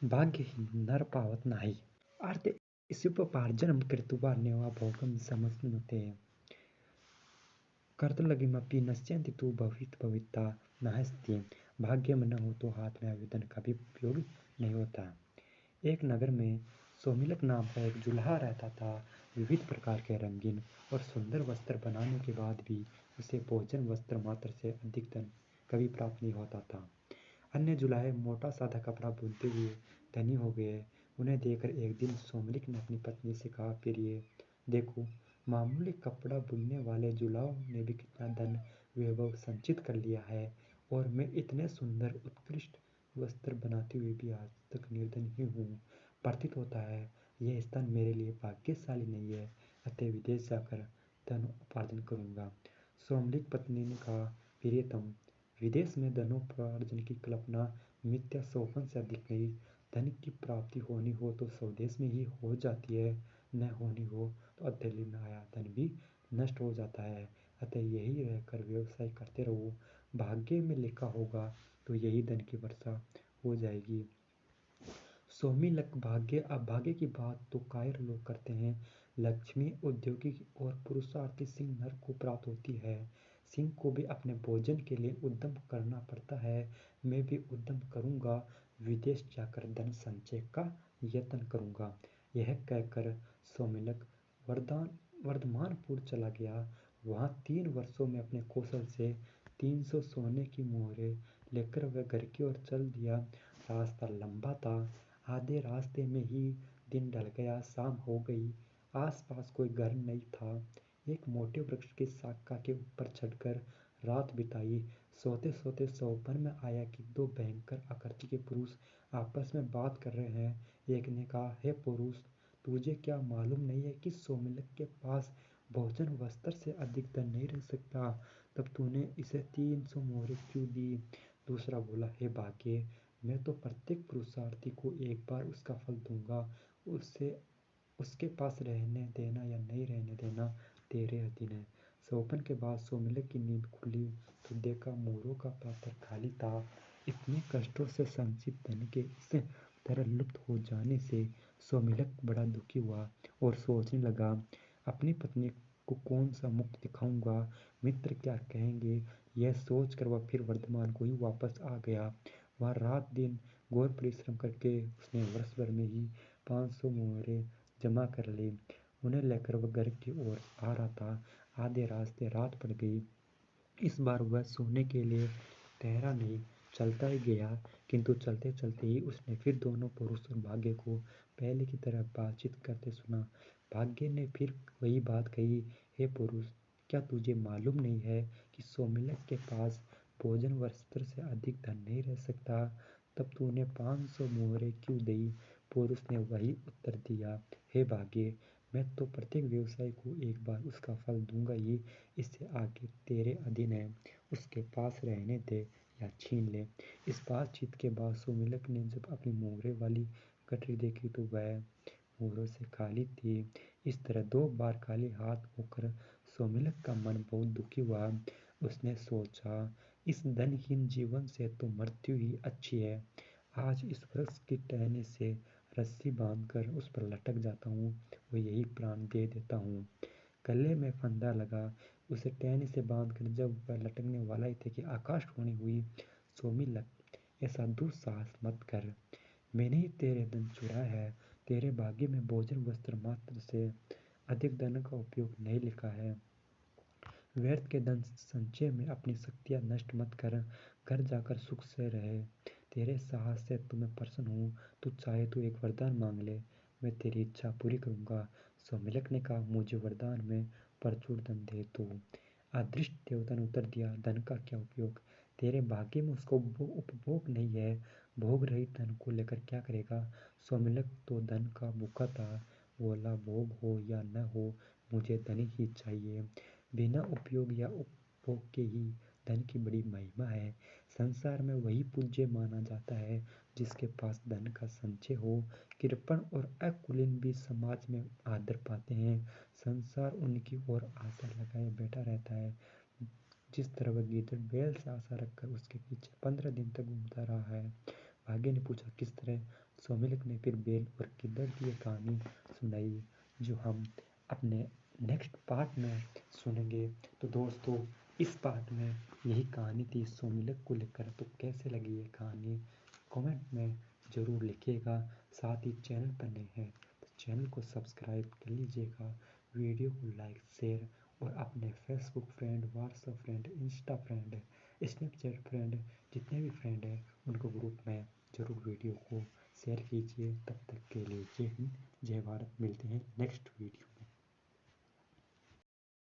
भाग्यहीन नर पावत नाही। अर्थ इसी प्रकार जन्म कृतुबा नेवा भोगम समस्नुते कर्तलगिमपि नश्यन्ति तु भवित भविता नास्ति। भाग्य में न हो तो हाथ में आवेदन का भी उपयोग नहीं होता। एक नगर में सोमिलक नाम का एक जुल्हा रहता था। विविध प्रकार के रंगीन और सुंदर वस्त्र बनाने के बाद भी उसे भोजन वस्त्र मात्र से अधिक धन कभी प्राप्त नहीं होता था। अन्य जुलाहे मोटा सादा कपड़ा बुनते हुए धनी हो गए। उन्हें देखकर एक दिन सोमिलिक ने अपनी पत्नी से कहा, प्रिय देखो, मामूली कपड़ा बुनने वाले जुलाहों ने भी कितना धन वैभव संचित कर लिया है, और मैं इतने सुंदर उत्कृष्ट वस्त्र बनाते हुए भी आज तक निर्धन ही हूँ। प्रतीत होता है यह स्थान मेरे लिए भाग्यशाली नहीं है, अतः विदेश जाकर धन उपार्जन करूँगा। सोमलिक पत्नी ने कहा, प्रियतम, विदेश में धनोपार्जन की कल्पना मिथ्या स्वप्न से अधिक नहीं। धन की प्राप्ति होनी हो तो स्वदेश में ही हो जाती है, न होनी हो तो अत्यल्प में आया धन भी नष्ट हो जाता है। अतः यही रहकर व्यवसाय करते रहो, भाग्य में लिखा होगा तो यही धन की वर्षा हो जाएगी। सोमिलक भाग्य अभाग्य की बात तो कायर लोग करते हैं। लक्ष्मी औद्योगिक और पुरुषार्थी सिंह नर को प्राप्त होती है। सिंह को भी अपने भोजन के लिए उद्यम करना पड़ता है। मैं भी उद्यम करूंगा, विदेश जाकर धन संचय का यत्न करूंगा। यह कहकर सोमिलक वर्धमानपुर चला गया। वहां 3 वर्षों में अपने कौशल से 300 सोने की मोहरें लेकर वह घर की ओर चल दिया। रास्ता लंबा था। आधे रास्ते में ही दिन ढल गया, शाम हो गई। आसपास कोई घर नहीं था। एक मोटे वृक्ष की शाखा के ऊपर चढ़कर रात बिताई। सोते सोते स्वप्न में आया कि दो भयंकर आकृति के पुरुष आपस में बात कर रहे हैं। एक ने कहा, हे पुरुष, तुझे क्या मालूम नहीं है कि सोमिलक के पास भोजन वस्त्र से अधिक धन नहीं रह सकता, तब तूने इसे 300 मोहरें क्यों दी? दूसरा बोला, हे भाग्य, मैं तो प्रत्येक पुरुषार्थी को एक बार उसका फल दूंगा। उससे उसके पास रहने देना या नहीं रहने देना तेरे अधीन है। स्वप्न के बाद सोमिलक की नींद खुली तो देखा मोरों का पात्र खाली था। इतने कष्टों से संचित धन के इस तरह लुप्त हो जाने से सोमिलक बड़ा दुखी हुआ और सोचने लगा, अपनी पत्नी को कौन सा मुख दिखाऊंगा, मित्र क्या कहेंगे। यह सोचकर वह फिर वर्धमान को ही वापस आ गया। वहाँ रात दिन घोर परिश्रम करके उसने वर्ष भर में ही 500 मोहरें जमा कर ली। उन्हें लेकर वह घर की ओर आ रहा था। आधे रास्ते रात पड़ गई। इस बार वह सोने के लिए ठहरा नहीं, चलता ही गया। किंतु चलते चलते ही उसने फिर दोनों पुरुष और भाग्य को पहले की तरह बातचीत करते सुना। भाग्य ने फिर वही बात कही, हे पुरुष, क्या तुझे मालूम नहीं है कि सोमिलक के पास भोजन वस्त्र से अधिक धन नहीं रह सकता, तब तूने 500 मोहरें क्यों दी? पुरुष ने वही उत्तर दिया, हे भाग्य, मैं तो प्रत्येक व्यवसाय को एक बार उसका फल दूंगा ही, इससे आगे तेरे अधीन है। उसके पास रहने दे या छीन ले। इस बातचीत के बाद सोमिलक ने जब अपनी मोहरे वाली गठरी देखी तो वह मोहरों से खाली थी। इस तरह 2 बार खाली हाथ होकर सोमिलक का मन बहुत दुखी हुआ। उसने सोचा, इस धनहीन जीवन से तो मृत्यु ही अच्छी है। आज इस वृक्ष की टहनी से रस्सी बांधकर उस पर लटक जाता हूँ और यही प्राण दे देता हूँ। गले में फंदा लगा। उसे टहनी से बांधकर जब वह लटकने वाला ही थे कि आकाशवाणी हुई, सोमिलक, ऐसा दुस्साहस मत कर। मैंने ही तेरे धन चुराया है। तेरे भाग्य में भोजन वस्त्र मात्र से अधिक धन का उपयोग नहीं लिखा है। व्यर्थ के धन संचय में अपनी शक्तियाँ नष्ट मत कर। घर जाकर सुख से रहे। तेरे साहस से तो मैं प्रसन्न हूँ। तू चाहे तो एक वरदान मांग ले, मैं तेरी इच्छा पूरी करूँगा। सोमिलक ने कहा, मुझे वरदान में प्रचुर धन दे दो। अदृष्ट देवता ने उत्तर दिया, धन का क्या उपयोग? तेरे भाग्य में उसका उपभोग नहीं है। भोग रहित धन को लेकर क्या करेगा? सोमिलक तो धन का भूखा था। बोला, भोग हो या न हो, मुझे धन ही चाहिए। बिना उपयोग या उपभोग के ही धन की बड़ी महिमा है। संसार में वही पूज्य माना जाता है जिसके पास धन का संचय हो। कृपण और अकुलीन भी समाज में आदर पाते हैं। संसार उनकी ओर आशा लगाए बैठा रहता है। जिस तरह वह गीदड़ बैल से आशा रखकर उसके पीछे 15 दिन तक घूमता रहा है, भाग्य ने पूछा किस तरह। सोमिलक ने फिर बेल और गिद्दड़ की एक कहानी सुनाई, जो हम अपने नेक्स्ट पार्ट में सुनेंगे। तो दोस्तों, इस पार्ट में यही कहानी थी सोमिलक को लेकर। तो कैसे लगी ये कहानी कमेंट में ज़रूर लिखिएगा। साथ ही चैनल पर नए हैं तो चैनल को सब्सक्राइब कर लीजिएगा, वीडियो को लाइक शेयर और अपने Facebook friend, WhatsApp friend, Insta friend, Snapchat friend, जितने भी फ्रेंड हैं उनको ग्रुप में ज़रूर वीडियो को शेयर कीजिए। तब तक के लिए जय हिंद, जय भारत। मिलते हैं नेक्स्ट वीडियो।